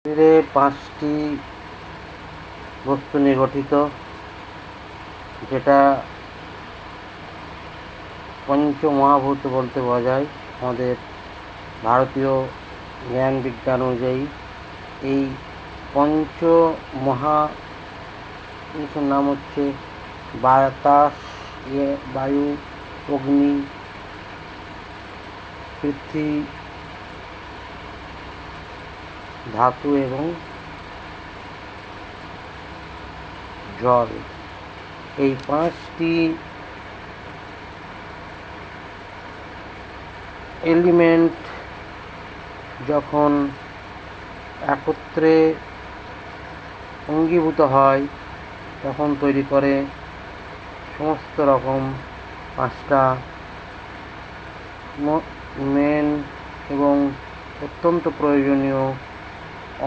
শরীরে 5টি বস্তু নিয়ে গঠিত, যেটা পঞ্চমহাভূত বলতে বোঝায়। আমাদের ভারতীয় জ্ঞান বিজ্ঞান অনুযায়ী এই পঞ্চমহাপুরুষের নাম হচ্ছে বাতাস, বায়ু, অগ্নি, পৃথিবী, ধাতু এবং জল। এই 5টি এলিমেন্ট যখন একত্রে অঙ্গীভূত হয় তখন তৈরি করে সমস্ত রকম 5টা মেন এবং অত্যন্ত প্রয়োজনীয়